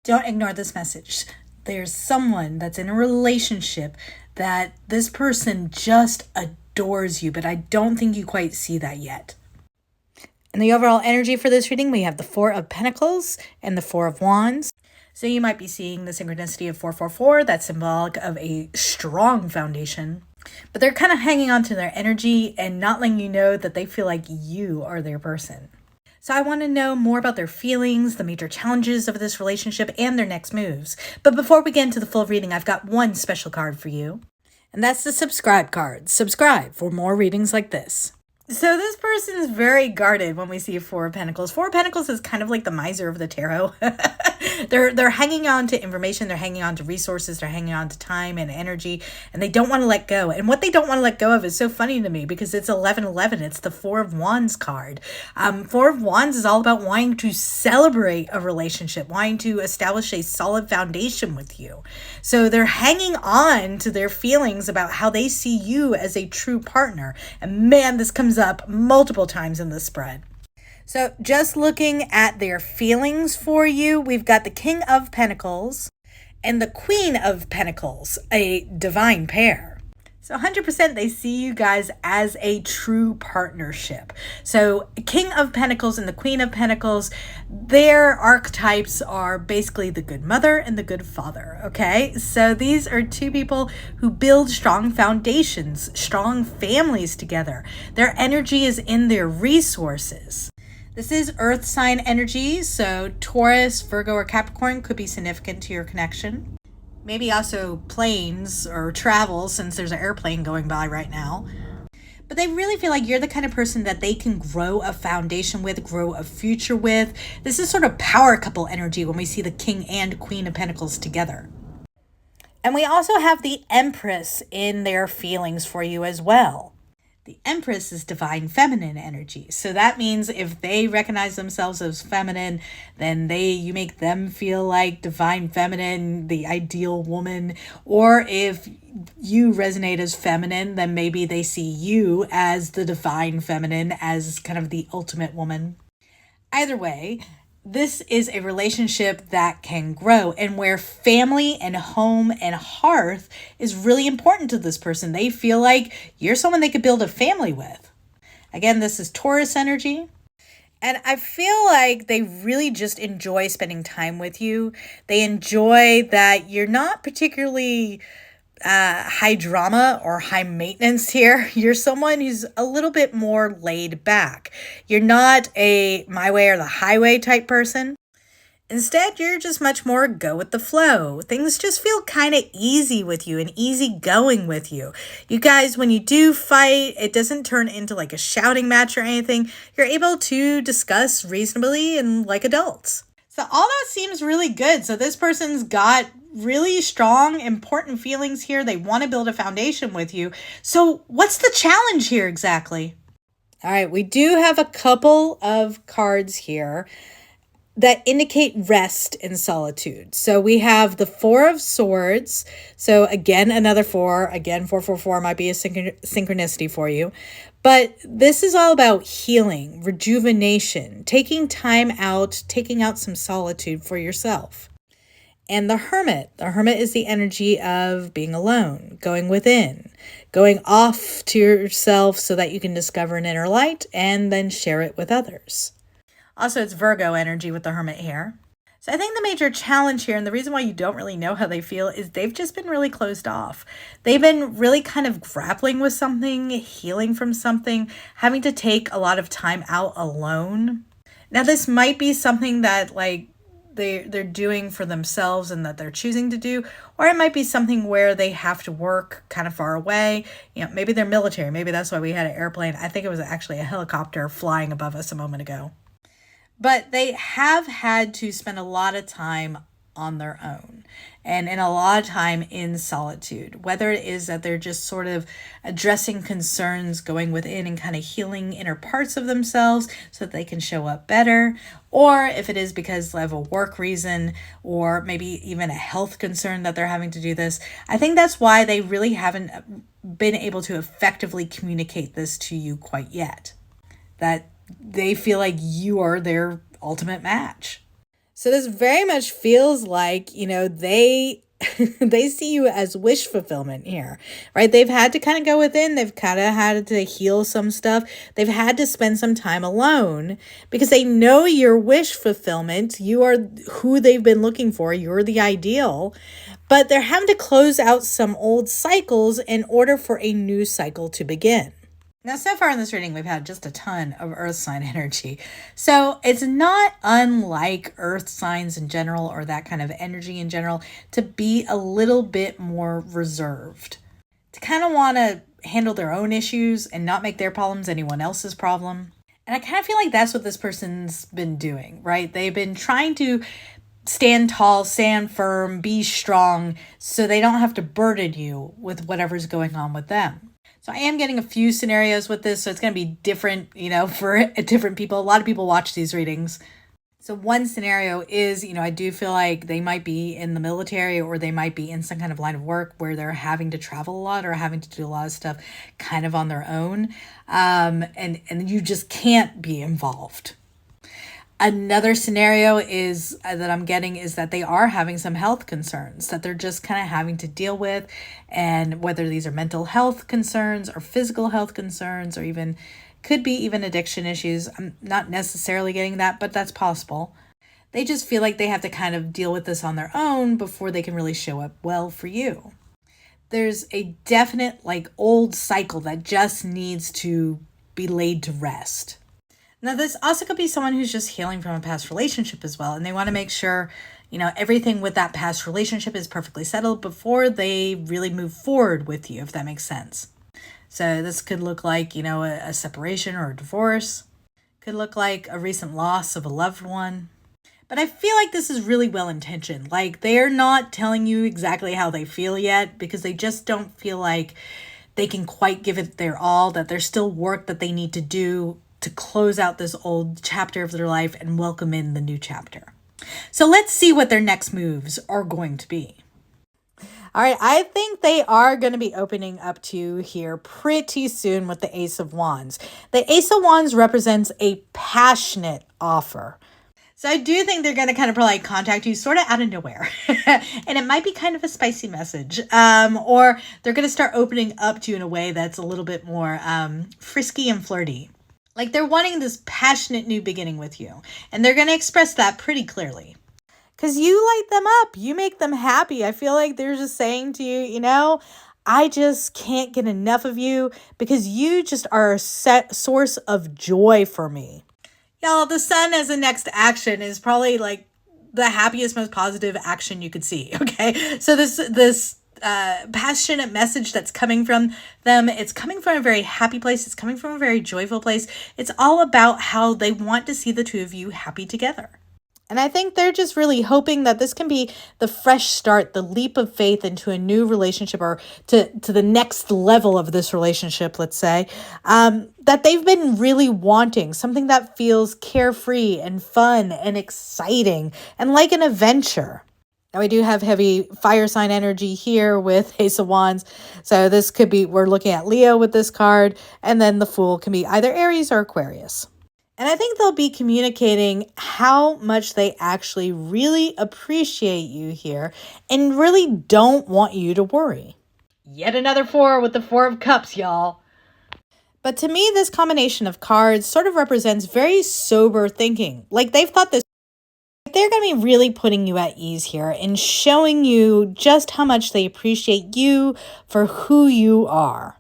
Don't ignore this message. There's someone that's in a relationship that this person just adores you, but I don't think you quite see that yet. In the overall energy for this reading, we have the Four of Pentacles and the Four of Wands. So you might be seeing the synchronicity of 444. That's symbolic of a strong foundation. But they're kind of hanging on to their energy and not letting you know that they feel like you are their person. So I want to know more about their feelings, the major challenges of this relationship, and their next moves. But before we get into the full reading, I've got one special card for you. And that's the subscribe card. Subscribe for more readings like this. So this person's very guarded when we see Four of Pentacles. Four of Pentacles is kind of like the miser of the tarot. They're hanging on to information, they're hanging on to resources, they're hanging on to time and energy, and they don't want to let go. And what they don't want to let go of is so funny to me because it's 1111. It's the Four of Wands card. Four of Wands is all about wanting to celebrate a relationship, wanting to establish a solid foundation with you. So they're hanging on to their feelings about how they see you as a true partner. And man, this comes up multiple times in the spread. So just looking at their feelings for you, we've got the King of Pentacles and the Queen of Pentacles, a divine pair. So 100% they see you guys as a true partnership. So King of Pentacles and the Queen of Pentacles, their archetypes are basically the good mother and the good father, okay? So these are two people who build strong foundations, strong families together. Their energy is in their resources. This is earth sign energy, so Taurus, Virgo, or Capricorn could be significant to your connection. Maybe also planes or travel, since there's an airplane going by right now. But they really feel like you're the kind of person that they can grow a foundation with, grow a future with. This is sort of power couple energy when we see the King and Queen of Pentacles together. And we also have the Empress in their feelings for you as well. The Empress is divine feminine energy. So that means if they recognize themselves as feminine, then you make them feel like divine feminine, the ideal woman. Or if you resonate as feminine, then maybe they see you as the divine feminine, as kind of the ultimate woman. Either way, this is a relationship that can grow and where family and home and hearth is really important to this person. They feel like you're someone they could build a family with. Again, this is Taurus energy. And I feel like they really just enjoy spending time with you. They enjoy that you're not particularly high drama or high maintenance here. You're someone who's a little bit more laid back. You're not a my way or the highway type person. Instead, you're just much more go with the flow. Things just feel kind of easy with you and easy going with you. You guys, when you do fight, it doesn't turn into like a shouting match or anything. You're able to discuss reasonably and like adults. So all that seems really good. So this person's got really strong, important feelings here. They want to build a foundation with you. So what's the challenge here exactly? All right, we do have a couple of cards here that indicate rest and solitude. So we have the Four of Swords. So again, another four. Again, 444 might be a synchronicity for you. But this is all about healing, rejuvenation, taking time out, taking out some solitude for yourself. And the Hermit. The Hermit is the energy of being alone, going within, going off to yourself so that you can discover an inner light and then share it with others. Also, it's Virgo energy with the Hermit here. So I think the major challenge here, and the reason why you don't really know how they feel, is they've just been really closed off. They've been really kind of grappling with something, healing from something, having to take a lot of time out alone. Now, this might be something that they're doing for themselves and that they're choosing to do, or it might be something where they have to work kind of far away. You know, maybe they're military. Maybe that's why we had an airplane. I think it was actually a helicopter flying above us a moment ago. But they have had to spend a lot of time on their own and a lot of time in solitude, whether it is that they're just sort of addressing concerns, going within and kind of healing inner parts of themselves so that they can show up better, or if it is because of a work reason or maybe even a health concern that they're having to do this. I think that's why they really haven't been able to effectively communicate this to you quite yet, that they feel like you are their ultimate match. So this very much feels like, they they see you as wish fulfillment here, right? They've had to kind of go within, they've kind of had to heal some stuff. They've had to spend some time alone because they know your wish fulfillment. You are who they've been looking for. You're the ideal. But they're having to close out some old cycles in order for a new cycle to begin. Now, so far in this reading, we've had just a ton of earth sign energy. So it's not unlike earth signs in general or that kind of energy in general to be a little bit more reserved, to kind of want to handle their own issues and not make their problems anyone else's problem. And I kind of feel like that's what this person's been doing, right? They've been trying to stand tall, stand firm, be strong, so they don't have to burden you with whatever's going on with them. So I am getting a few scenarios with this, so it's going to be different, for different people. A lot of people watch these readings. So one scenario is, I do feel like they might be in the military or they might be in some kind of line of work where they're having to travel a lot or having to do a lot of stuff kind of on their own. And you just can't be involved. Another scenario is that I'm getting is that they are having some health concerns that they're just kind of having to deal with. And whether these are mental health concerns or physical health concerns or even could be even addiction issues. I'm not necessarily getting that, but that's possible. They just feel like they have to kind of deal with this on their own before they can really show up well for you. There's a definite old cycle that just needs to be laid to rest. Now, this also could be someone who's just healing from a past relationship as well, and they want to make sure, everything with that past relationship is perfectly settled before they really move forward with you, if that makes sense. So this could look like, a separation or a divorce. Could look like a recent loss of a loved one. But I feel like this is really well-intentioned. They're not telling you exactly how they feel yet because they just don't feel like they can quite give it their all, that there's still work that they need to do to close out this old chapter of their life and welcome in the new chapter. So let's see what their next moves are going to be. All right, I think they are going to be opening up to you here pretty soon with the Ace of Wands. The Ace of Wands represents a passionate offer. So I do think they're going to kind of probably contact you sort of out of nowhere. And it might be kind of a spicy message. Or they're going to start opening up to you in a way that's a little bit more frisky and flirty. They're wanting this passionate new beginning with you. And they're going to express that pretty clearly. Because you light them up. You make them happy. I feel like they're just saying to you, I just can't get enough of you because you just are a source of joy for me. Y'all, the sun as a next action is probably the happiest, most positive action you could see. Okay. So this passionate message that's coming from them, it's coming from a very happy place. It's coming from a very joyful place. It's all about how they want to see the two of you happy together. And I think they're just really hoping that this can be the fresh start, the leap of faith into a new relationship or to the next level of this relationship, let's say, that they've been really wanting, something that feels carefree and fun and exciting and like an adventure. Now we do have heavy fire sign energy here with Ace of Wands. So this could be, we're looking at Leo with this card, and then the Fool can be either Aries or Aquarius. And I think they'll be communicating how much they actually really appreciate you here and really don't want you to worry. Yet another 4 with the 4 of Cups, y'all. But to me, this combination of cards sort of represents very sober thinking. They've thought this. They're going to be really putting you at ease here and showing you just how much they appreciate you for who you are.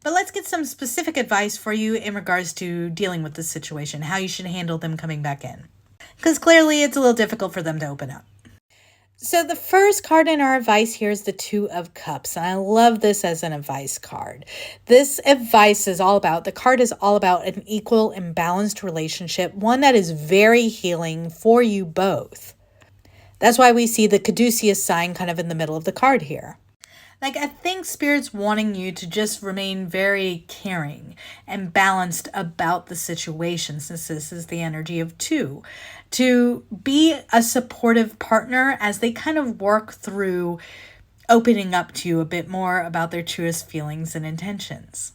But let's get some specific advice for you in regards to dealing with this situation, how you should handle them coming back in. Because clearly it's a little difficult for them to open up. So the first card in our advice here is the 2 of Cups. And I love this as an advice card. This advice is all about, the card is all about an equal and balanced relationship, one that is very healing for you both. That's why we see the Caduceus sign kind of in the middle of the card here. I think Spirit's wanting you to just remain very caring and balanced about the situation, since this is the energy of 2. To be a supportive partner as they kind of work through opening up to you a bit more about their truest feelings and intentions.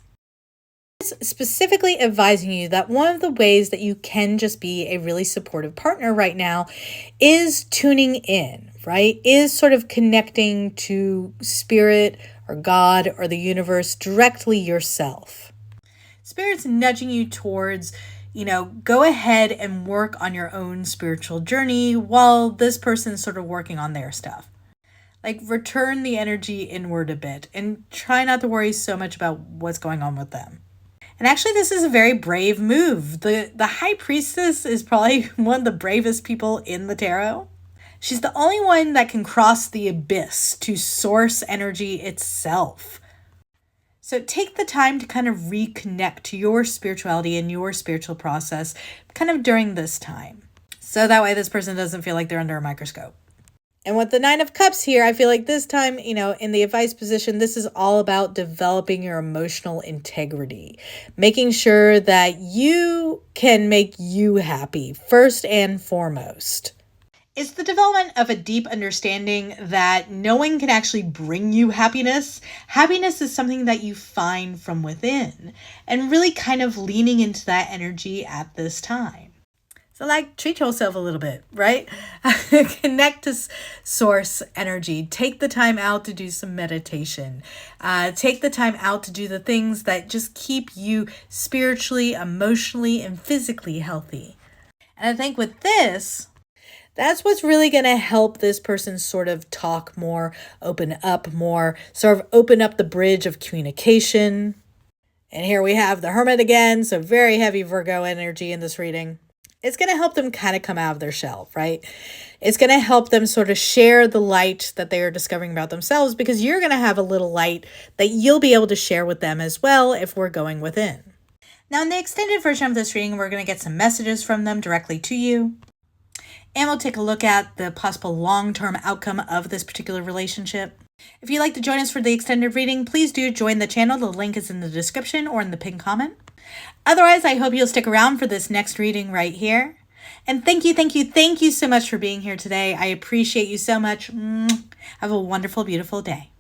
Specifically advising you that one of the ways that you can just be a really supportive partner right now is tuning in, right? Is sort of connecting to spirit or God or the universe directly yourself. Spirit's nudging you towards, go ahead and work on your own spiritual journey while this person's sort of working on their stuff. Like, return the energy inward a bit and try not to worry so much about what's going on with them. And actually, this is a very brave move. The High Priestess is probably one of the bravest people in the tarot. She's the only one that can cross the abyss to source energy itself. So take the time to kind of reconnect to your spirituality and your spiritual process kind of during this time. So that way this person doesn't feel like they're under a microscope. And with the Nine of Cups here, I feel like this time, in the advice position, this is all about developing your emotional integrity, making sure that you can make you happy first and foremost. It's the development of a deep understanding that no one can actually bring you happiness. Happiness is something that you find from within, and really kind of leaning into that energy at this time. So treat yourself a little bit, right? Connect to source energy. Take the time out to do some meditation. Take the time out to do the things that just keep you spiritually, emotionally, and physically healthy. And I think with this, that's what's really going to help this person sort of talk more, open up more, sort of open up the bridge of communication. And here we have the Hermit again, so very heavy Virgo energy in this reading. It's going to help them kind of come out of their shell, right? It's going to help them sort of share the light that they are discovering about themselves, because you're going to have a little light that you'll be able to share with them as well if we're going within. Now, in the extended version of this reading, we're going to get some messages from them directly to you. And we'll take a look at the possible long-term outcome of this particular relationship. If you'd like to join us for the extended reading, please do join the channel. The link is in the description or in the pinned comment. Otherwise, I hope you'll stick around for this next reading right here. And thank you so much for being here today. I appreciate you so much. Have a wonderful, beautiful day.